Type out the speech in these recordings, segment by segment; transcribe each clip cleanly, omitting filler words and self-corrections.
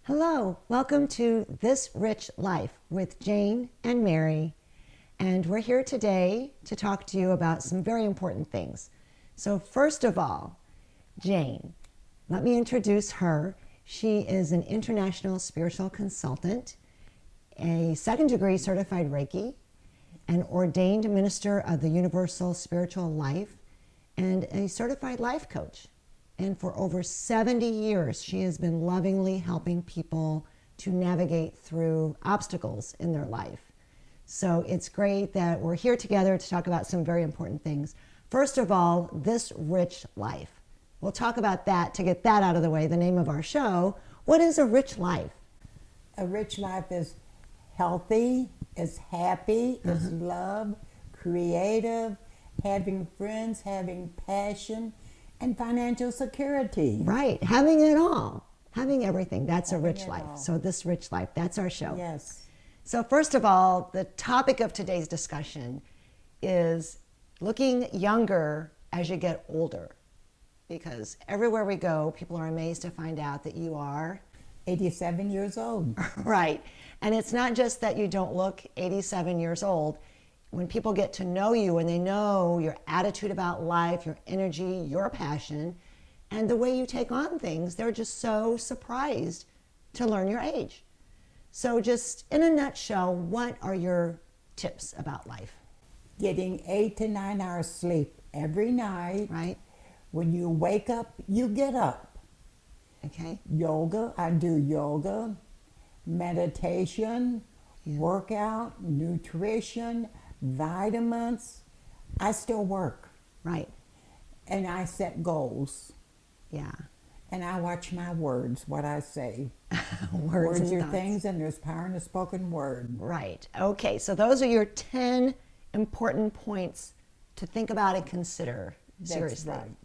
Hello, welcome to This Rich Life with Jane and Mary. And we're here today to talk to you about some very important things. So first of all, Jane, let me introduce her. She is an international spiritual consultant, a second-degree certified Reiki, an ordained minister of the Universal Spiritual Life, and a certified life coach. And for over 70 years, she has been lovingly helping people to navigate through obstacles in their life. So it's great that we're here together to talk about some very important things. First of all, this rich life. We'll talk about that to get that out of the way, the name of our show. What is a rich life? A rich life is healthy, is happy, is love, creative, having friends, having passion, and financial security. Right, having it all, having everything. That's a rich life. So this rich life, that's our show. Yes. So first of all, the topic of today's discussion is looking younger as you get older. Because everywhere we go, people are amazed to find out that you are 87 years old. right. And it's not just that you don't look 87 years old. When people get to know you and they know your attitude about life, your energy, your passion, and the way you take on things, they're just so surprised to learn your age. So just in a nutshell, what are your tips about life? Getting 8 to 9 hours sleep every night. Right. When you wake up, you get up. Okay. Yoga, I do yoga, meditation, workout, nutrition, vitamins. I still work. Right. And I set goals. Yeah. And I watch my words, what I say. Words are and things, and there's power in the spoken word. Right. Okay. So those are your 10 important points to think about and consider seriously. That's right.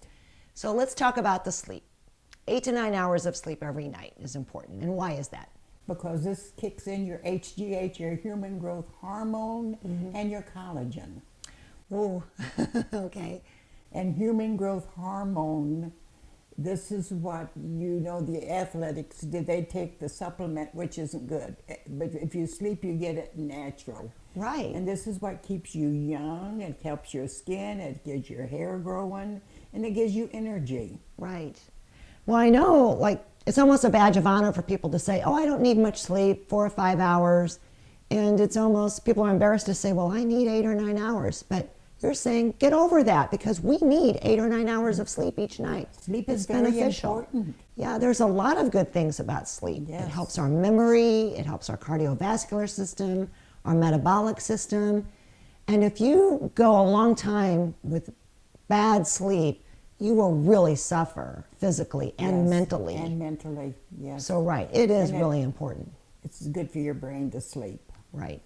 So let's talk about the sleep. 8 to 9 hours of sleep every night is important. And why is that? Because this kicks in your HGH, your human growth hormone, and your collagen. Ooh, okay. And human growth hormone, this is what, the athletics, did they take the supplement, which isn't good. But if you sleep, you get it natural. Right. And this is what keeps you young. It helps your skin. It gives your hair growing. And it gives you energy. Right. Well, I know, it's almost a badge of honor for people to say, oh, I don't need much sleep, 4 or 5 hours. And it's almost, people are embarrassed to say, well, I need 8 or 9 hours. But you're saying, get over that, because we need 8 or 9 hours of sleep each night. Sleep is very beneficial. Important. Yeah, there's a lot of good things about sleep. Yes. It helps our memory, it helps our cardiovascular system, our metabolic system. And if you go a long time with bad sleep, you will really suffer physically and mentally. And mentally, yes. So, right, it is really important. It's good for your brain to sleep. Right.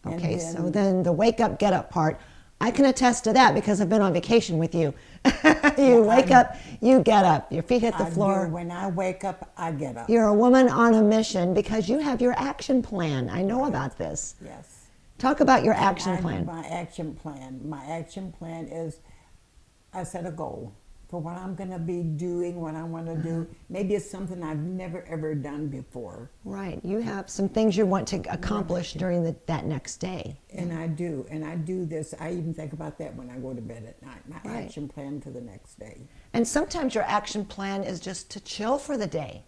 And Okay, then- so then the wake up, get up part, I can attest to that because I've been on vacation with you. You wake up, you get up, your feet hit the floor. When I wake up, I get up. You're a woman on a mission because you have your action plan. I know about this. Yes. Talk about your action I do plan. my action plan. My action plan is I set a goal for what I'm going to be doing, what I want to do. Maybe it's something I've never, ever done before. Right. You have some things you want to accomplish during that next day. And I do. And I do this. I even think about that when I go to bed at night, my Right. action plan for the next day. And sometimes your action plan is just to chill for the day,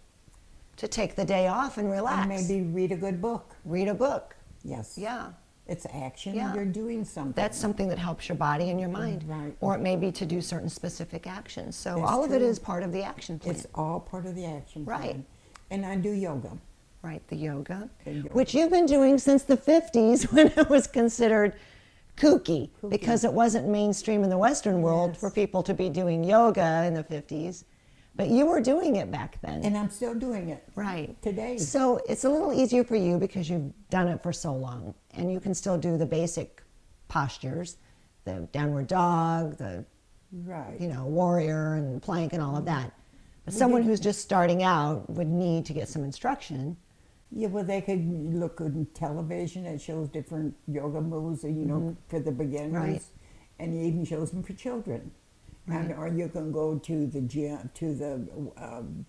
to take the day off and relax. And maybe read a good book. Read a book. Yes. Yeah. It's action. Yeah. You're doing something. That's something that helps your body and your mind. Right. Or it may be to do certain specific actions. So That's all of it true. is part of the action plan. It's all part of the action plan. Right. And I do yoga. Right, the yoga, The yoga. which you've been doing since the 50s when it was considered kooky, because it wasn't mainstream in the Western world Yes. for people to be doing yoga in the 50s. But you were doing it back then. And I'm still doing it. Right. Today. So it's a little easier for you because you've done it for so long. And you can still do the basic postures, the downward dog, the Right. warrior and plank and all of that. But someone who's just starting out would need to get some instruction. Yeah, well, they could look on television. It shows different yoga moves, for the beginners. Right. And it even shows them for children. And, Right. or you can go to the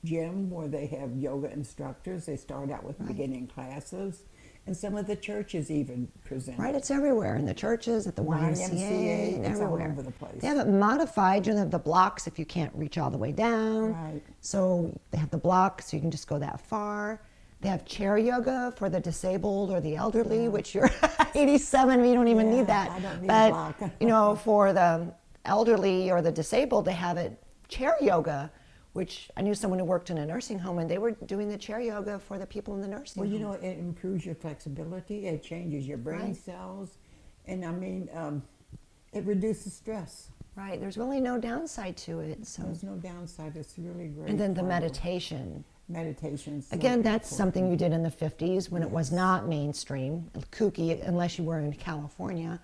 gym where they have yoga instructors. They start out with Right. beginning classes, and some of the churches even present Right, it. it's everywhere, in the churches, at the YMCA, and It's all everywhere. over the place. They have it modified. You have the blocks if you can't reach all the way down. Right. So they have the blocks, so you can just go that far. They have chair yoga for the disabled or the elderly, Yeah. which you're 87, you don't even Yeah, need that. I don't need a but, block. for the elderly or the disabled, they have it chair yoga, which I knew someone who worked in a nursing home, and they were doing the chair yoga for the people in the nursing Well, home. it improves your flexibility. It changes your brain Right. cells, and it reduces stress. Right, there's really no downside to it. So. There's no downside. It's really great. And then the for meditation. meditation's so Again, that's important. something you did in the 50s when it was Yes. not mainstream, kooky, unless you were in California.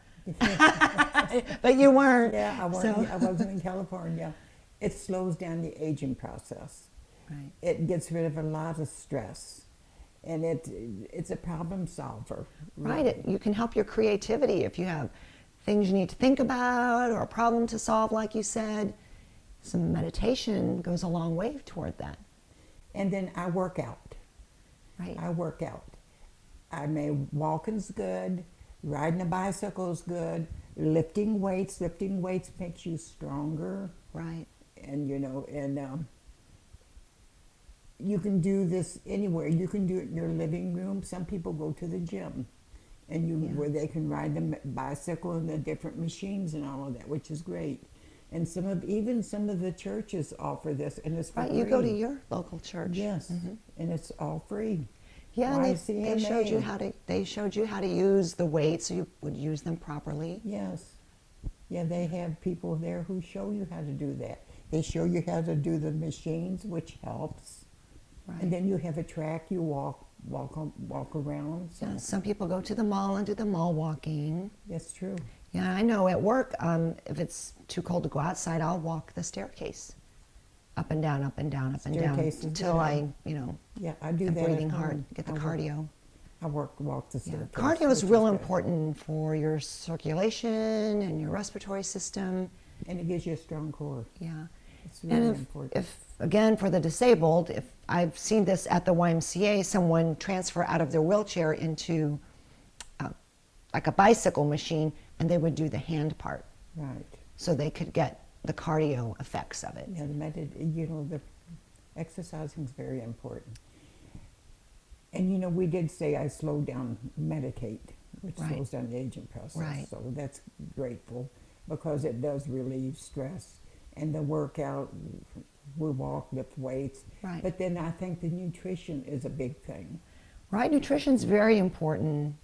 But you weren't. Yeah, I So- wasn't in California. It slows down the aging process. Right. It gets rid of a lot of stress, and it's a problem solver. Right. You can help your creativity if you have things you need to think about or a problem to solve, like you said. Some meditation goes a long way toward that. And then I work out. Right. I work out. Walking's good. Riding a bicycle is good. Lifting weights makes you stronger. Right. And you can do this anywhere. You can do it in your living room. Some people go to the gym, and Yeah. where they can ride the bicycle and the different machines and all of that, which is great. And some of the churches offer this, and it's for Right. free. You go to your local church. Yes, and it's all free. Yeah, and they YCMA. showed you how to use the weights, so you would use them properly. Yes. Yeah, they have people there who show you how to do that. They show you how to do the machines, which helps. Right. And then you have a track you walk around. So Yeah, some people go to the mall and do the mall walking. that's true. Yeah, I know at work, if it's too cold to go outside, I'll walk the staircase. Up and down, up and down, up and down, Staircase is until good. I, Yeah, I do am that. breathing at hard, home. get the I work- cardio. I walk the Yeah. staircase. Cardio is which real good. important for your circulation and your respiratory system. And it gives you a strong core. Yeah. It's really And important. if, again, for the disabled, if I've seen this at the YMCA, someone transfer out of their wheelchair into like a bicycle machine, and they would do the hand part, Right. so they could get the cardio effects of it. Yeah, the exercising is very important. And we did say I slow down, meditate, which Right. slows down the aging process. Right. So that's grateful because it does relieve stress. And the workout, we walk, lift weights. Right. But then I think the nutrition is a big thing. Right, nutrition's very important,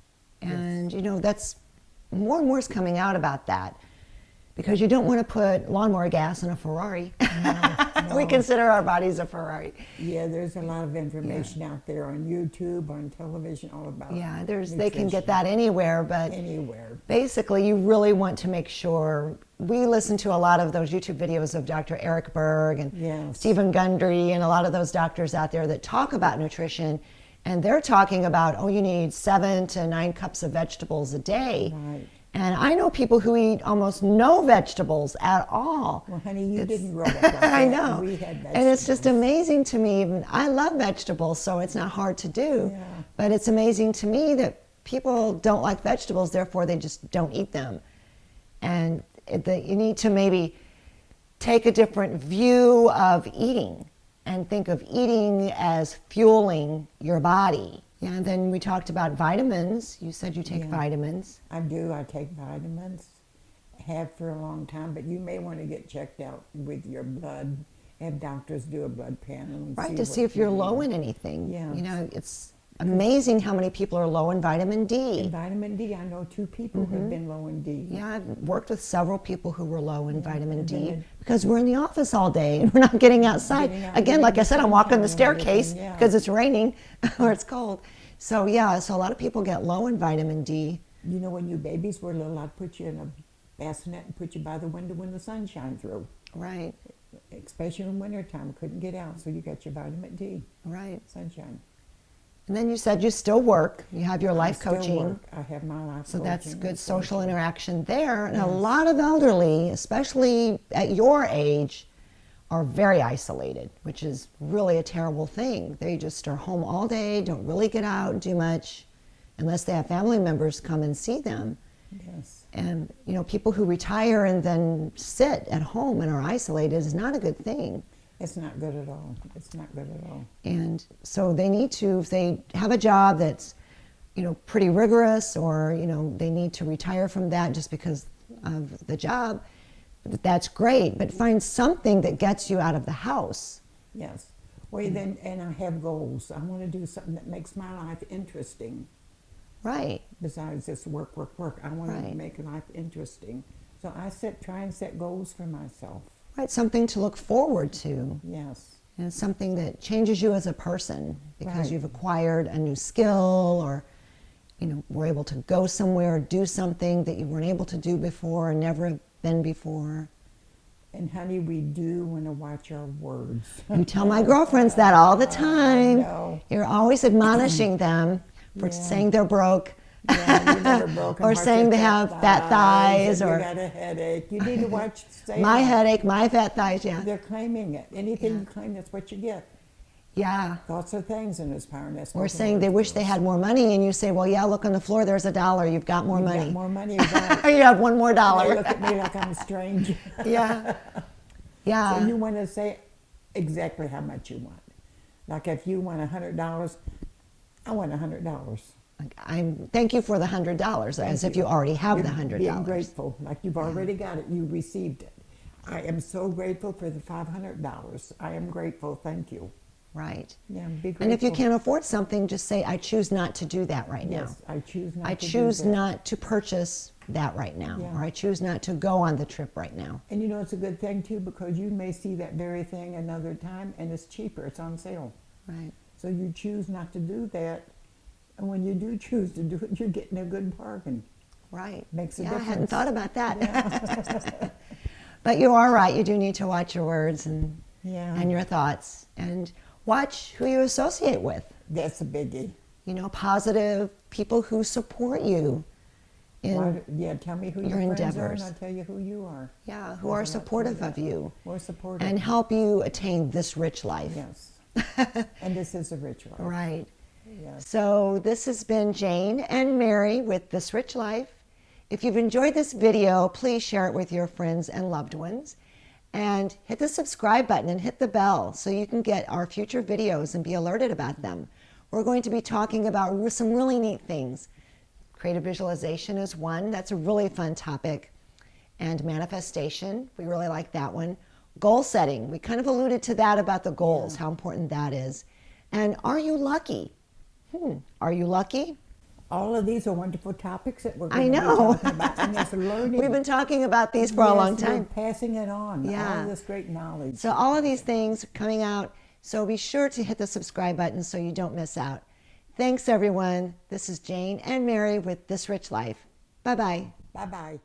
and that's more and more is coming out about that, because you don't want to put lawnmower gas in a Ferrari. We no. consider our bodies a Ferrari. Yeah, there's a lot of information out there on YouTube, on television, all about Yeah, they can get nutrition. that anywhere, but Anywhere. basically you really want to make sure. We listen to a lot of those YouTube videos of Dr. Eric Berg and Yes. Stephen Gundry and a lot of those doctors out there that talk about nutrition, and they're talking about, you need 7 to 9 cups of vegetables a day. Right. And I know people who eat almost no vegetables at all. Well, honey, you didn't grow up like that. I know. We had vegetables. And it's just amazing to me. I love vegetables, so it's not hard to do. Yeah. But it's amazing to me that people don't like vegetables, therefore they just don't eat them. And you need to maybe take a different view of eating and think of eating as fueling your body. Yeah, and then we talked about vitamins. You said you take Yeah. vitamins. I do. I take vitamins. Have for a long time, but you may want to get checked out with your blood. Have doctors do a blood panel and Right, to what see if you're you low need. in anything. Yeah. It's amazing how many people are low in vitamin D. And vitamin D, I know 2 people who've been low in D. Yeah, I've worked with several people who were low in vitamin and D then because we're in the office all day and we're not getting outside. Getting out, Again, like I getting said, I'm the walking the sunshine and staircase everything, yeah. because it's raining or it's cold. So yeah, so a lot of people get low in vitamin D. When you babies were little, I'd put you in a bassinet and put you by the window when the sun shine through. Right, Especially in wintertime, couldn't get out, so you got your vitamin D, right. sunshine. And then you said you still work. You have your life I still coaching. work. I have my life So coaching. that's good and social interaction there. And Yes. a lot of elderly, especially at your age, are very isolated, which is really a terrible thing. They just are home all day, don't really get out and do much unless they have family members come and see them. Yes. And, you know, people who retire and then sit at home and are isolated is not a good thing. It's not good at all. It's not good at all. And so they need to, if they have a job that's, you know, pretty rigorous, or, you know, they need to retire from that just because of the job, that's great. But find something that gets you out of the house. Yes. Well, then, and I have goals. I want to do something that makes my life interesting. Right. Besides just work. I want Right. to make life interesting. So I try and set goals for myself. Right. Something to look forward to. Yes. And something that changes you as a person because Right. you've acquired a new skill, or, you know, were able to go somewhere, do something that you weren't able to do before or never have been before. And honey, we do want to watch our words. You tell my girlfriends that all the time. know. You're always admonishing them for Yeah. saying they're broke. Yeah, you never broke 'em. Or Watch saying your they have fat thighs, and or you got a headache. You need to watch. Stay my on. headache, my fat thighs. Yeah. They're claiming it. Anything Yeah. you claim, that's what you get. Yeah. Thoughts are things in this power. And that's Or what the saying Lord they wish they does. had more money, and you say, well, yeah, look on the floor, there's $1. You've got more You've money. got more money. You got Or you have one more They dollar. look at me like I'm strange. Yeah. Yeah. So you want to say exactly how much you want. Like if you want $100, I want $100. Thank you for the $100, as if you already have the $100. Being grateful, like you've already got it, you received it. I am so grateful for the $500. I am grateful, thank you. Right. Yeah, be grateful. And if you can't afford something, just say, I choose not to do that right now. Yes, I choose not I to choose do that. not to purchase that right now. Yeah. Or I choose not to go on the trip right now. And you know, it's a good thing too, because you may see that very thing another time and it's cheaper, it's on sale. Right. So you choose not to do that. And when you do choose to do it, you're getting a good bargain. Right. Makes a yeah, difference. I hadn't thought about that. But you are right. You do need to watch your words and Yeah. your thoughts, and watch who you associate with. That's a biggie. You know, positive people who support you in Yeah, tell me who your your friends are endeavors. and I'll tell you who you are. yeah, who are supportive of you We're supportive. and help you attain this rich life. Yes. And this is a rich life. Right. Yes. So this has been Jane and Mary with This Rich Life. If you've enjoyed this video, please share it with your friends and loved ones. And hit the subscribe button and hit the bell so you can get our future videos and be alerted about them. We're going to be talking about some really neat things. Creative visualization is one. That's a really fun topic. And manifestation, we really like that one. Goal setting, we kind of alluded to that about the goals, how important that is. And are you lucky? Are you lucky? All of these are wonderful topics that we're I going to be know. talking about. And it's learning. We've been talking about these for a long Yes, we're time. passing it on. Yeah. All this great knowledge. So all of these things coming out. So be sure to hit the subscribe button so you don't miss out. Thanks, everyone. This is Jane and Mary with This Rich Life. Bye-bye. Bye-bye.